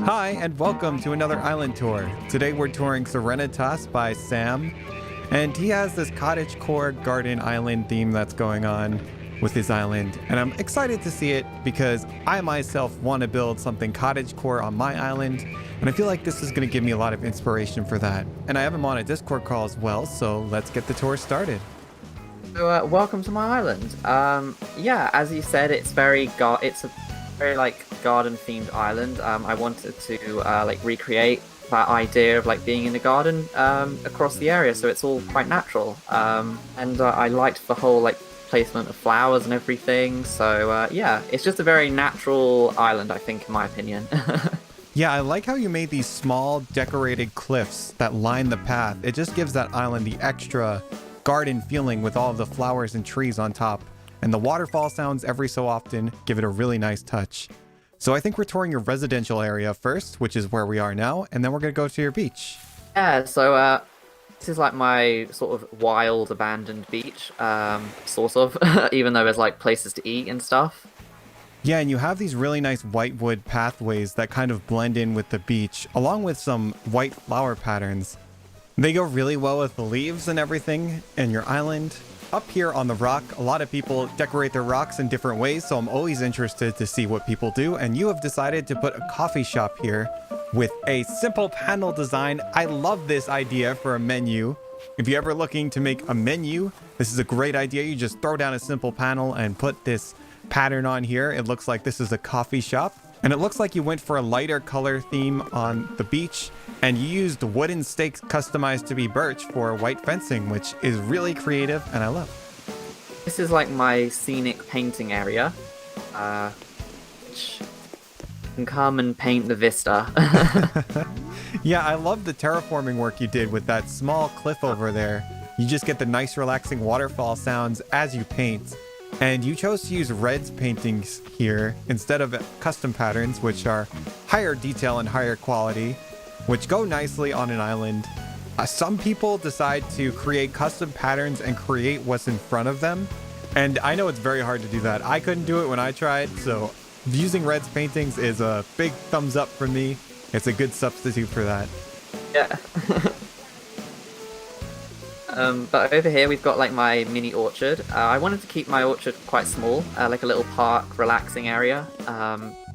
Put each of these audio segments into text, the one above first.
Hi, and welcome to another island tour. Today we're touring Serenitas by Sam, and he has this cottagecore garden island theme that's going on with his island, and I'm excited to see it because I myself want to build something cottagecore on my island, and I feel like this is going to give me a lot of inspiration for that. And I have him on a Discord call as well, so let's get the tour started. So, welcome to my island. Yeah, as you said, it's very garden themed island. I wanted to recreate that idea of being in the garden across the area, so it's all quite natural. And I liked the whole placement of flowers and everything. So yeah, it's just a very natural island, I think, in my opinion. Yeah, I like how you made these small decorated cliffs that line the path. It just gives that island the extra garden feeling with all of the flowers and trees on top. And the waterfall sounds every so often give it a really nice touch. So I think we're touring your residential area first, which is where we are now, and then we're going to go to your beach. Yeah, so this is my sort of wild abandoned beach, sort of, even though there's places to eat and stuff. Yeah, and you have these really nice white wood pathways that kind of blend in with the beach, along with some white flower patterns. They go really well with the leaves and everything in your island. Up here on the rock, a lot of people decorate their rocks in different ways, so I'm always interested to see what people do. And you have decided to put a coffee shop here with a simple panel design. I love this idea for a menu. If you're ever looking to make a menu, this is a great idea. You just throw down a simple panel and put this pattern on here. It looks like this is a coffee shop. And it looks like you went for a lighter color theme on the beach, and you used wooden stakes customized to be birch for white fencing, which is really creative and I love. This is my scenic painting area, which can come and paint the vista. Yeah, I love the terraforming work you did with that small cliff over there. You just get the nice relaxing waterfall sounds as you paint. And you chose to use Red's paintings here instead of custom patterns, which are higher detail and higher quality, which go nicely on an island. Some people decide to create custom patterns and create what's in front of them. And I know it's very hard to do that. I couldn't do it when I tried, so using Red's paintings is a big thumbs up for me. It's a good substitute for that. Yeah. But over here we've got my mini orchard. I wanted to keep my orchard quite small, like a little park, relaxing area.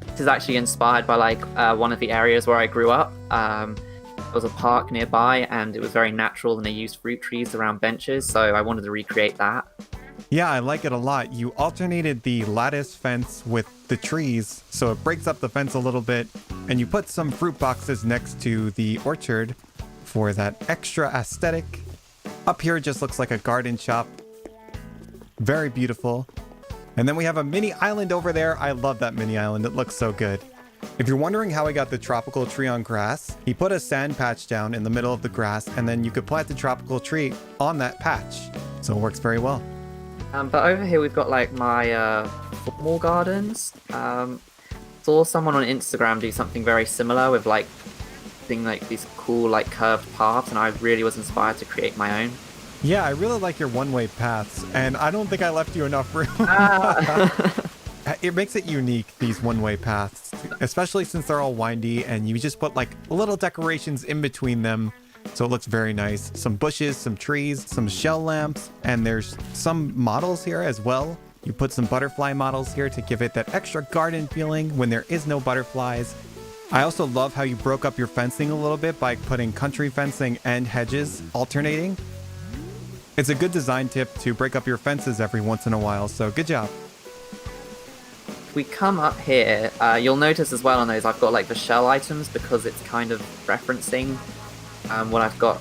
This is actually inspired by one of the areas where I grew up. There was a park nearby and it was very natural, and they used fruit trees around benches, so I wanted to recreate that. Yeah, I like it a lot. You alternated the lattice fence with the trees, so it breaks up the fence a little bit, and you put some fruit boxes next to the orchard for that extra aesthetic. Up here it just looks like a garden shop. Very beautiful. And then we have a mini island over there. I love that mini island. It looks so good. If you're wondering how I got the tropical tree on grass, he put a sand patch down in the middle of the grass, and then you could plant the tropical tree on that patch. So it works very well. But over here we've got my formal gardens. Saw someone on Instagram do something very similar with these cool curved paths, and I really was inspired to create my own. Yeah, I really like your one-way paths, and I don't think I left you enough room. It makes it unique, these one-way paths, especially since they're all windy, and you just put little decorations in between them, so it looks very nice. Some bushes, some trees, some shell lamps, and there's some models here as well. You put some butterfly models here to give it that extra garden feeling when there is no butterflies. I also love how you broke up your fencing a little bit by putting country fencing and hedges alternating. It's a good design tip to break up your fences every once in a while, so good job. If we come up here, you'll notice as well on those I've got the shell items, because it's kind of referencing what I've got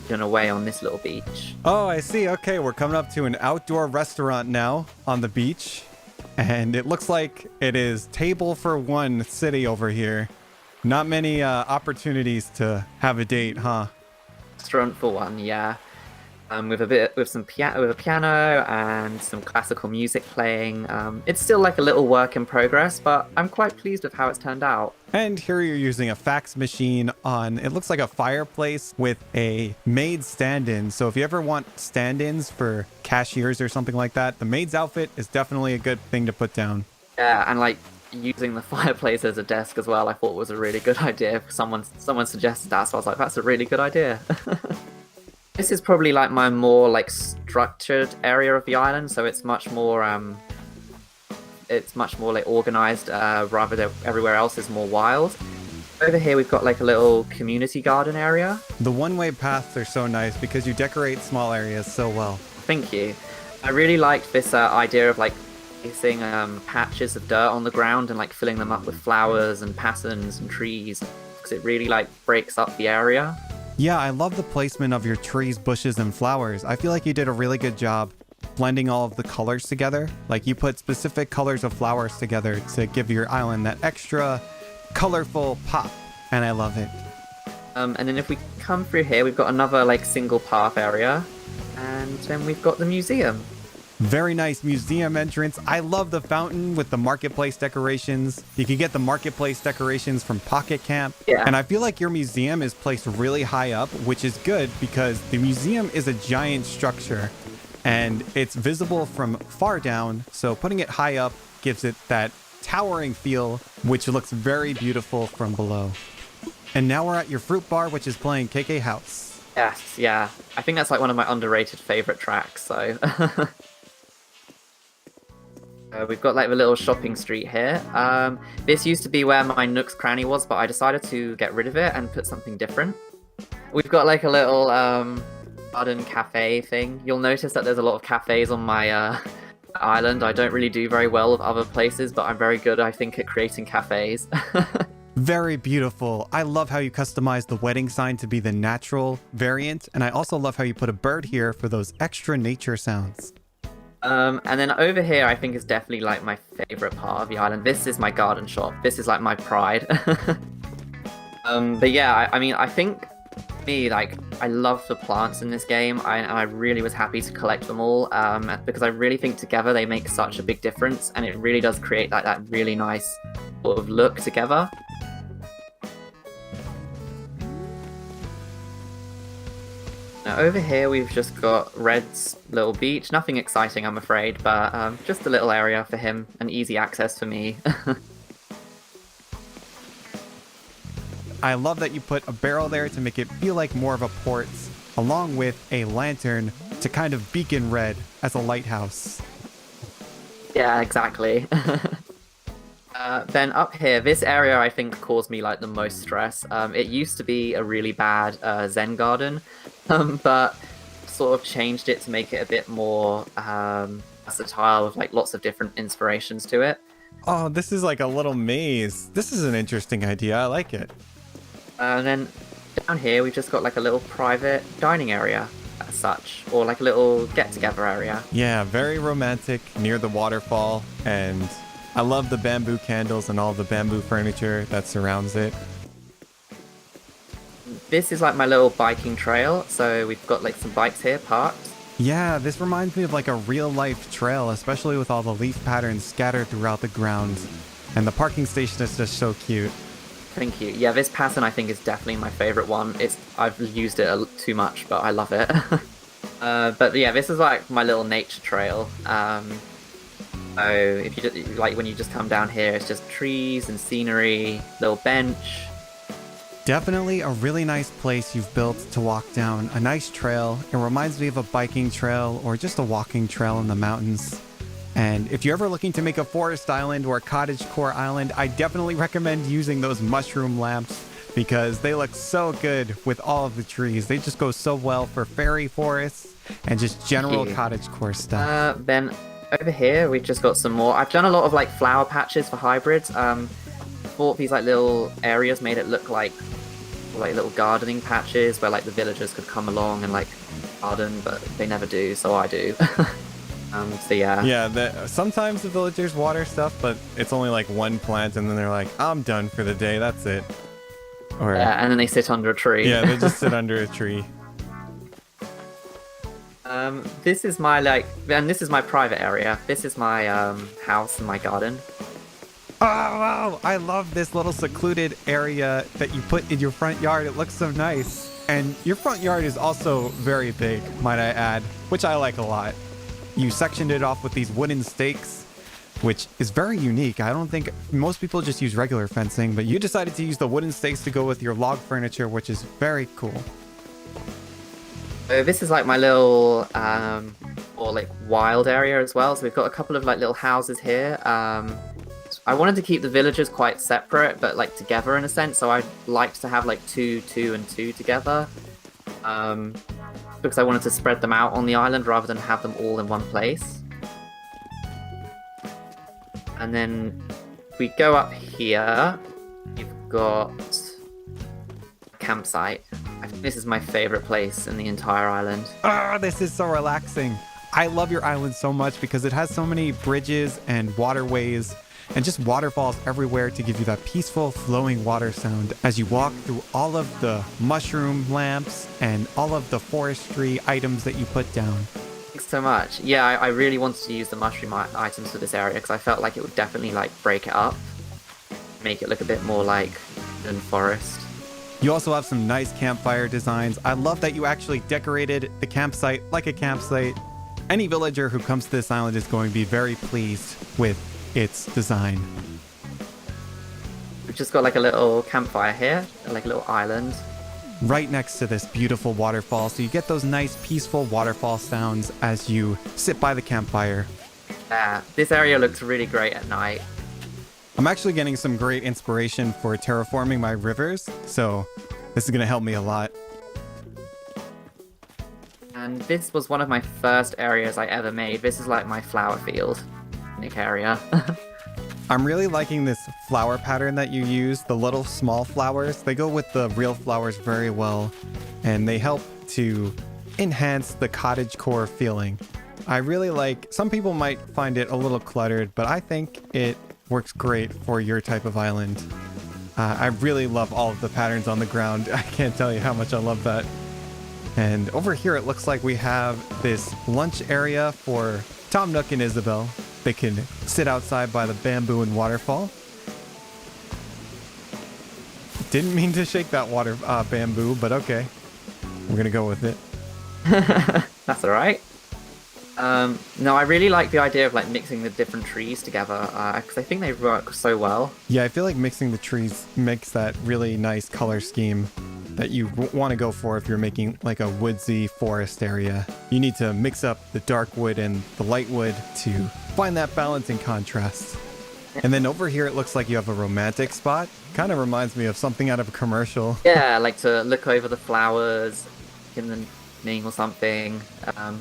hidden away on this little beach. Oh, I see. Okay, we're coming up to an outdoor restaurant now on the beach. And it looks like it is table for one city over here. Not many opportunities to have a date, huh? Restaurant for one, yeah. With a piano and some classical music playing. It's still like a little work in progress, but I'm quite pleased with how it's turned out. And here you're using a fax machine on, it looks like a fireplace with a maid stand-in. So if you ever want stand-ins for cashiers or something like that, the maid's outfit is definitely a good thing to put down. Yeah, and like using the fireplace as a desk as well, I thought was a really good idea. Someone suggested that, so I was like, that's a really good idea. This is probably like my more like structured area of the island, so it's much more like organized, rather than everywhere else is more wild. Over here we've got like a little community garden area. The one-way paths are so nice because you decorate small areas so well. Thank you. I really liked this idea of like placing patches of dirt on the ground and like filling them up with flowers and patterns and trees, because it really like breaks up the area. Yeah, I love the placement of your trees, bushes, and flowers. I feel like you did a really good job blending all of the colors together. Like you put specific colors of flowers together to give your island that extra colorful pop, and I love it. And then if we come through here, we've got another like single path area, and then we've got the museum. Very nice museum entrance. I love the fountain with the marketplace decorations. You can get the marketplace decorations from Pocket Camp. Yeah. And I feel like your museum is placed really high up, which is good because the museum is a giant structure and it's visible from far down. So putting it high up gives it that towering feel, which looks very beautiful from below. And now we're at your fruit bar, which is playing KK House. Yes, yeah. I think that's like one of my underrated favorite tracks, so... We've got like the little shopping street here. This used to be where my Nook's Cranny was, but I decided to get rid of it and put something different. We've got like a little garden cafe thing. You'll notice that there's a lot of cafes on my island. I don't really do very well with other places, but I'm very good, I think, at creating cafes. Very beautiful. I love how you customize the wedding sign to be the natural variant, and I also love how you put a bird here for those extra nature sounds. And then over here, I think is definitely like my favorite part of the island. This is my garden shop. This is like my pride. But yeah, I mean, I think me, like, I love the plants in this game. I really was happy to collect them all, because I really think together they make such a big difference, and it really does create like that really nice sort of look together. Now over here we've just got Red's little beach. Nothing exciting, I'm afraid, but just a little area for him and easy access for me. I love that you put a barrel there to make it feel like more of a port, along with a lantern to kind of beacon Red as a lighthouse. Yeah, exactly. Then up here, this area I think caused me like the most stress. It used to be a really bad Zen garden, but sort of changed it to make it a bit more versatile with like lots of different inspirations to it. Oh, this is like a little maze. This is an interesting idea. I like it. And then down here we've just got like a little private dining area as such, or like a little get-together area. Yeah, very romantic near the waterfall, and I love the bamboo candles and all the bamboo furniture that surrounds it. This is like my little biking trail, so we've got like some bikes here parked. Yeah, this reminds me of like a real-life trail, especially with all the leaf patterns scattered throughout the ground. And the parking station is just so cute. Thank you. Yeah, this pattern I think is definitely my favorite one. I've used it too much, but I love it. But yeah, this is like my little nature trail. So if you just, like when you just come down here, it's just trees and scenery, little bench. Definitely a really nice place you've built to walk down. A nice trail. It reminds me of a biking trail or just a walking trail in the mountains. And if you're ever looking to make a forest island or a cottagecore island, I definitely recommend using those mushroom lamps because they look so good with all of the trees. They just go so well for fairy forests and just general cottagecore stuff. Then over here, we've just got some more. I've done a lot of like flower patches for hybrids. Thought these like little areas made it look like little gardening patches where like the villagers could come along and like garden, but they never do, so I do. So yeah. Yeah, sometimes the villagers water stuff, but it's only like one plant, and then they're like, I'm done for the day, that's it. Or Yeah, and then they sit under a tree. yeah, they just sit under a tree. This is my and this is my private area. This is my house and my garden. Oh, wow, I love this little secluded area that you put in your front yard. It looks so nice. And your front yard is also very big, might I add, which I like a lot. You sectioned it off with these wooden stakes, which is very unique. I don't think most people just use regular fencing, but you decided to use the wooden stakes to go with your log furniture, which is very cool. So this is like my little or like wild area as well. So we've got a couple of like little houses here. I wanted to keep the villagers quite separate, but like together in a sense. So I liked to have like two, and two together, because I wanted to spread them out on the island rather than have them all in one place. And then we go up here. You've got a campsite. I think this is my favorite place in the entire island. Oh, this is so relaxing. I love your island so much because it has so many bridges and waterways and just waterfalls everywhere to give you that peaceful flowing water sound as you walk through all of the mushroom lamps and all of the forestry items that you put down. Thanks so much. Yeah, I really wanted to use the mushroom items for this area because I felt like it would definitely like break it up, make it look a bit more like than forest. You also have some nice campfire designs. I love that you actually decorated the campsite like a campsite. Any villager who comes to this island is going to be very pleased with its design. We've just got like a little campfire here, like a little island. Right next to this beautiful waterfall, so you get those nice peaceful waterfall sounds as you sit by the campfire. Yeah, this area looks really great at night. I'm actually getting some great inspiration for terraforming my rivers, so this is going to help me a lot. And this was one of my first areas I ever made. This is like my flower field. Nick area. I'm really liking this flower pattern that you use, the little small flowers. They go with the real flowers very well, and they help to enhance the cottagecore feeling. I really like, some people might find it a little cluttered, but I think it works great for your type of island. I really love all of the patterns on the ground. I can't tell you how much I love that. And over here, it looks like we have this lunch area for Tom Nook and Isabel. They can sit outside by the bamboo and waterfall. Didn't mean to shake that bamboo, but okay. We're gonna go with it. That's all right. No, I really like the idea of like mixing the different trees together because I think they work so well. Yeah, I feel like mixing the trees makes that really nice color scheme that you want to go for if you're making like a woodsy forest area. You need to mix up the dark wood and the light wood to find that balance and contrast. And then over here, it looks like you have a romantic spot. Kind of reminds me of something out of a commercial. Yeah, like to look over the flowers in the evening or something.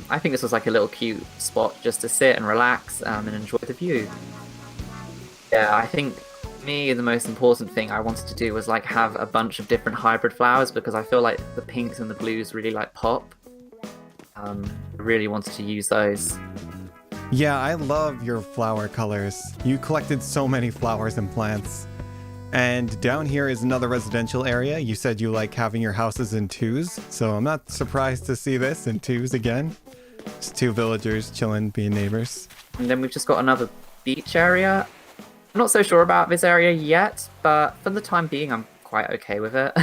I think this was like a little cute spot just to sit and relax and enjoy the view. Yeah, I think for me, the most important thing I wanted to do was like have a bunch of different hybrid flowers because I feel like the pinks and the blues really like pop. I really wanted to use those. Yeah, I love your flower colors. You collected so many flowers and plants. And down here is another residential area. You said you like having your houses in twos, so I'm not surprised to see this in twos again. Just two villagers chilling, being neighbors. And then we've just got another beach area. I'm not so sure about this area yet, but for the time being, I'm quite okay with it.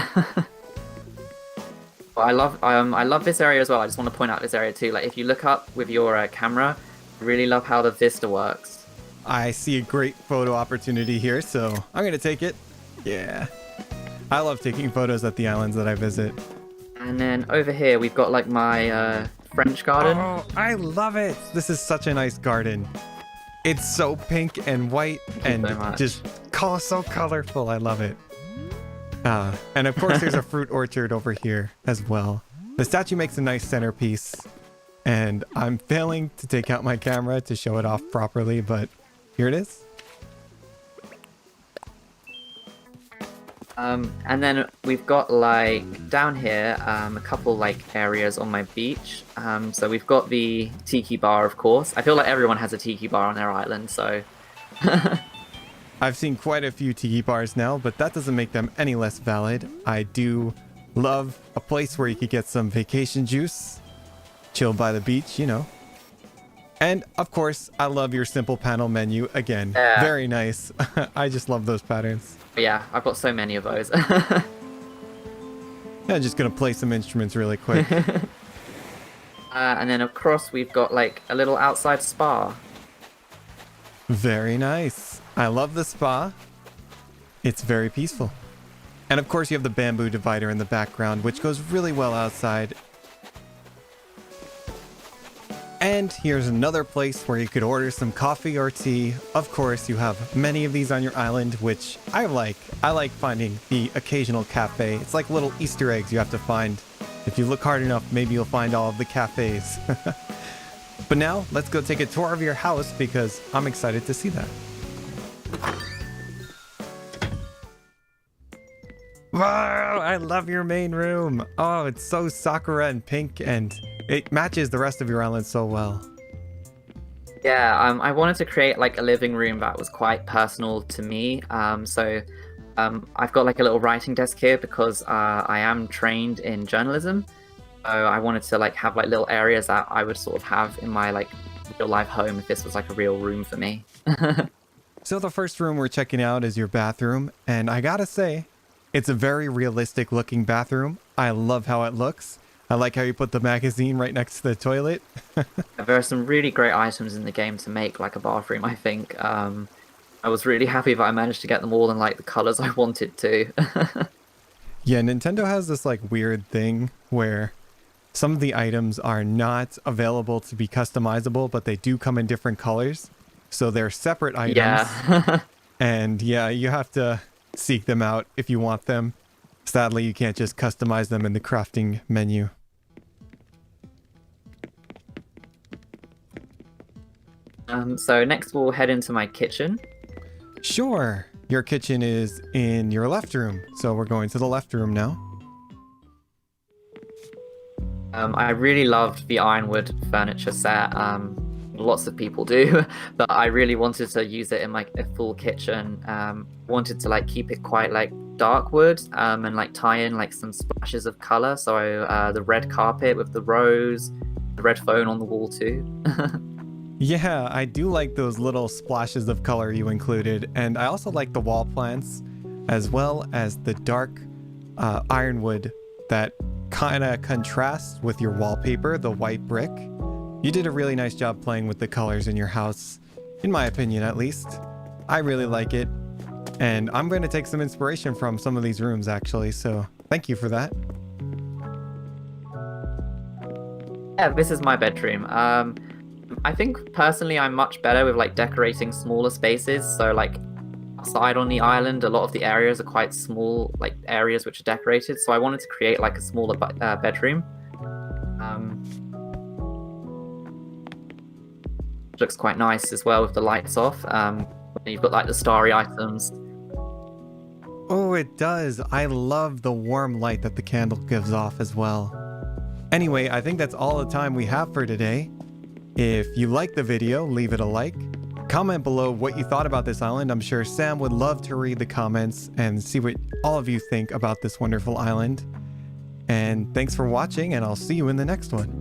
But I love this area as well. I just want to point out this area too. Like if you look up with your camera, I really love how the vista works. I see a great photo opportunity here, so I'm gonna take it. Yeah. I love taking photos at the islands that I visit. And then over here, we've got like my French garden. Oh, I love it. This is such a nice garden. It's so pink and white and just so colorful. I love it. And of course, there's a fruit orchard over here as well. The statue makes a nice centerpiece. And I'm failing to take out my camera to show it off properly, but here it is. And then we've got like down here a couple like areas on my beach. So we've got the Tiki Bar, of course. I feel like everyone has a Tiki Bar on their island, so I've seen quite a few tiki bars now, but that doesn't make them any less valid. I do love a place where you could get some vacation juice, chill by the beach, you know. And of course, I love your simple panel menu again. Yeah. Very nice. I just love those patterns. yeah, I've got so many of those. Yeah, just gonna play some instruments really quick. And then across we've got like a little outside spa. Very nice. I love the spa. It's very peaceful. And of course you have the bamboo divider in the background, which goes really well outside. And here's another place where you could order some coffee or tea. Of course, you have many of these on your island, which I like. I like finding the occasional cafe. It's like little Easter eggs you have to find. If you look hard enough, maybe you'll find all of the cafes. But now, let's go take a tour of your house because I'm excited to see that. Wow, I love your main room. Oh, it's so sakura and pink, and it matches the rest of your island so well. Yeah, I wanted to create like a living room that was quite personal to me. I've got like a little writing desk here because I am trained in journalism. So I wanted to like have like little areas that I would sort of have in my like real life home if this was like a real room for me. So the first room we're checking out is your bathroom, and I gotta say, it's a very realistic looking bathroom. I love how it looks. I like how you put the magazine right next to the toilet. There are some really great items in the game to make like a bathroom, I think. I was really happy that I managed to get them all in like the colors I wanted to. Yeah, Nintendo has this like weird thing where some of the items are not available to be customizable, but they do come in different colors. So they're separate items. Yeah. And yeah, you have to seek them out if you want them. Sadly, you can't just customize them in the crafting menu. So next we'll head into my kitchen. Sure. Your kitchen is in your left room. So we're going to the left room now. I really loved the ironwood furniture set. Lots of people do, but I really wanted to use it in like a full kitchen. Wanted to like keep it quite like dark wood and like tie in like some splashes of color. So the red carpet with the rose, the red phone on the wall too. Yeah, I do like those little splashes of color you included. And I also like the wall plants as well as the dark ironwood that kind of contrasts with your wallpaper, the white brick. You did a really nice job playing with the colors in your house, in my opinion at least. I really like it, and I'm going to take some inspiration from some of these rooms actually, so thank you for that. Yeah, this is my bedroom. I think personally I'm much better with like decorating smaller spaces. So like outside on the island, a lot of the areas are quite small, like areas which are decorated. So I wanted to create like a smaller bedroom. Looks quite nice as well with the lights off. You've got like the starry items. Oh, it does. I love the warm light that the candle gives off as well. Anyway, I think that's all the time we have for today. If you like the video, leave it a like. Comment below what you thought about this island. I'm sure Sam would love to read the comments and see what all of you think about this wonderful island. And thanks for watching, and I'll see you in the next one.